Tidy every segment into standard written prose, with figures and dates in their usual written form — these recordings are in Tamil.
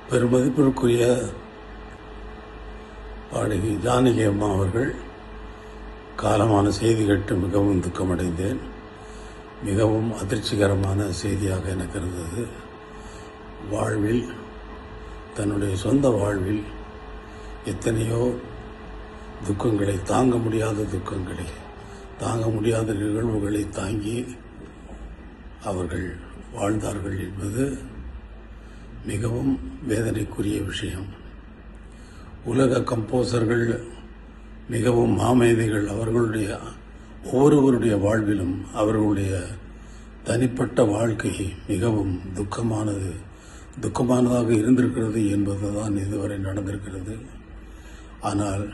பெருமதிப்பிற்குரிய பாடகி ஜானகி அம்மா அவர்கள் காலமான செய்தி கேட்டு மிகவும் துக்கமடைந்தேன். மிகவும் அதிர்ச்சிகரமான செய்தியாக எனக்கு இருந்தது. வாழ்வில், தன்னுடைய சொந்த வாழ்வில் எத்தனையோ துக்கங்களை, தாங்க முடியாத துக்கங்களை, தாங்க முடியாத நிகழ்வுகளை தாங்கி அவர்கள் வாழ்ந்தார்கள் என்பது மிகவும் வேதனைக்குரிய விஷயம். உலக கம்போசர்கள் மிகவும் மாமேதைகள். அவர்களுடைய ஒவ்வொருவருடைய வாழ்விலும் அவர்களுடைய தனிப்பட்ட வாழ்க்கை மிகவும் துக்கமானதாக இருந்திருக்கிறது என்பதுதான் இதுவரை நடந்திருக்கிறது. ஆனால்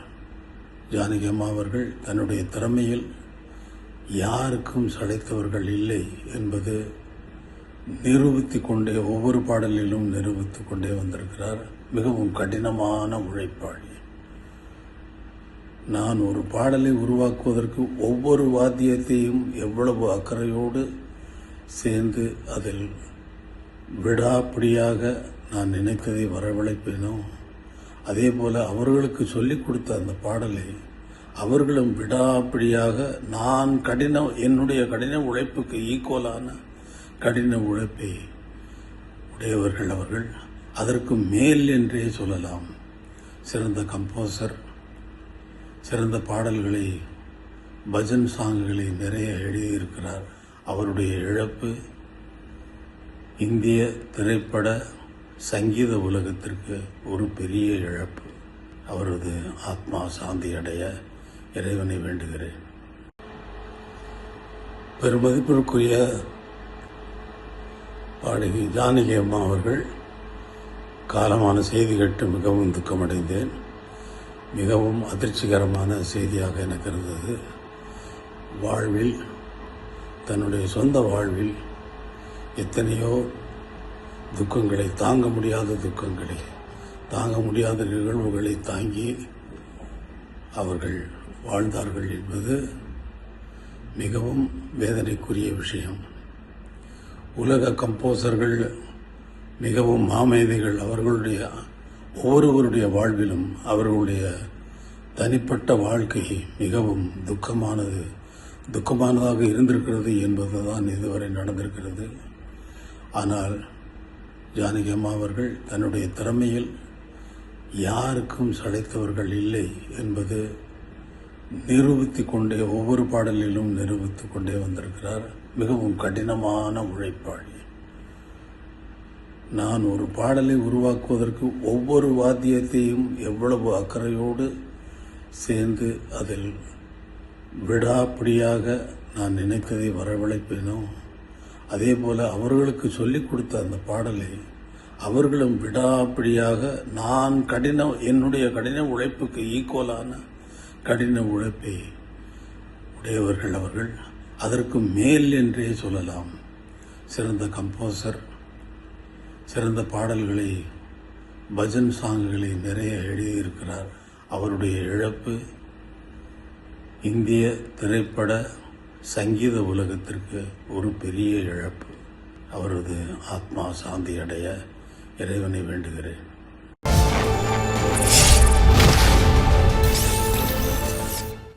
ஜானகி அம்மா அவர்கள் தன்னுடைய திறமையில் யாருக்கும் சளைத்தவர்கள் இல்லை என்பது நிரூபித்துக் கொண்டே, ஒவ்வொரு பாடலிலும் நிரூபித்துக் கொண்டே வந்திருக்கிறார். மிகவும் கடினமான உழைப்பாளி. நான் ஒரு பாடலை உருவாக்குவதற்கு ஒவ்வொரு வாத்தியத்தையும் எவ்வளவு அக்கறையோடு சேர்ந்து அதில் விடாப்பிடியாக நான் நினைத்ததை வரவழைப்பேனோ, அதே போல அவர்களுக்கு சொல்லிக் கொடுத்த அந்த பாடலை அவர்களும் விடாப்பிடியாக என்னுடைய கடின உழைப்புக்கு ஈக்குவலான கடின உழைப்பை உடையவர்கள் அவர்கள். அதற்கு மேல் என்றே சொல்லலாம். சிறந்த கம்போசர், சிறந்த பாடல்களை, பஜன் சாங்குகளை நிறைய எழுதியிருக்கிறார். அவருடைய இழப்பு இந்திய திரைப்பட சங்கீத உலகத்திற்கு ஒரு பெரிய இழப்பு. அவரது ஆத்மா சாந்தி அடைய இறைவனை வேண்டுகிறேன். பெருமதிப்பிற்குரிய பாடகி ஜானகி அம்மா அவர்கள் காலமான செய்தி கேட்டு மிகவும் துக்கமடைந்தேன். மிகவும் அதிர்ச்சிகரமான செய்தியாக எனக்கு இருந்தது. வாழ்வில், தன்னுடைய சொந்த வாழ்வில் எத்தனையோ துக்கங்களை, தாங்க முடியாத துக்கங்களை, தாங்க முடியாத நிகழ்வுகளை தாங்கி அவர்கள் வாழ்ந்தார்கள் என்பது மிகவும் வேதனைக்குரிய விஷயம். உலக கம்போசர்கள் மிகவும் மாமேதைகள். அவர்களுடைய ஒவ்வொருவருடைய வாழ்விலும் அவர்களுடைய தனிப்பட்ட வாழ்க்கை மிகவும் துக்கமானதாக இருந்திருக்கிறது என்பதுதான் இதுவரை நடந்திருக்கிறது. ஆனால் ஜானகி அம்மா அவர்கள் தன்னுடைய திறமையில் யாருக்கும் சளைத்தவர்கள் இல்லை என்பது நிரூபித்துக் கொண்டே, ஒவ்வொரு பாடலிலும் நிரூபித்துக் கொண்டே வந்திருக்கிறார். மிகவும் கடினமான உழைப்பாளி. நான் ஒரு பாடலை உருவாக்குவதற்கு ஒவ்வொரு வாத்தியத்தையும் எவ்வளவு அக்கறையோடு சேர்ந்து அதில் விடாப்பிடியாக நான் நினைத்ததை வரவழைப்பேனோ, அதே போல அவர்களுக்கு சொல்லிக் கொடுத்த அந்த பாடலை அவர்களும் விடாப்பிடியாக என்னுடைய கடின உழைப்புக்கு ஈக்குவலான கடின உழைப்பை உடையவர்கள் அவர்கள். அதற்கு மேல் என்றே சொல்லலாம். சிறந்த கம்போசர், சிறந்த பாடல்களை, பஜன் சாங்குகளை நிறைய எழுதியிருக்கிறார். அவருடைய இழப்பு இந்திய திரைப்பட சங்கீத உலகத்திற்கு ஒரு பெரிய இழப்பு. அவரது ஆத்மா சாந்தி அடைய இறைவனை வேண்டுகிறேன்.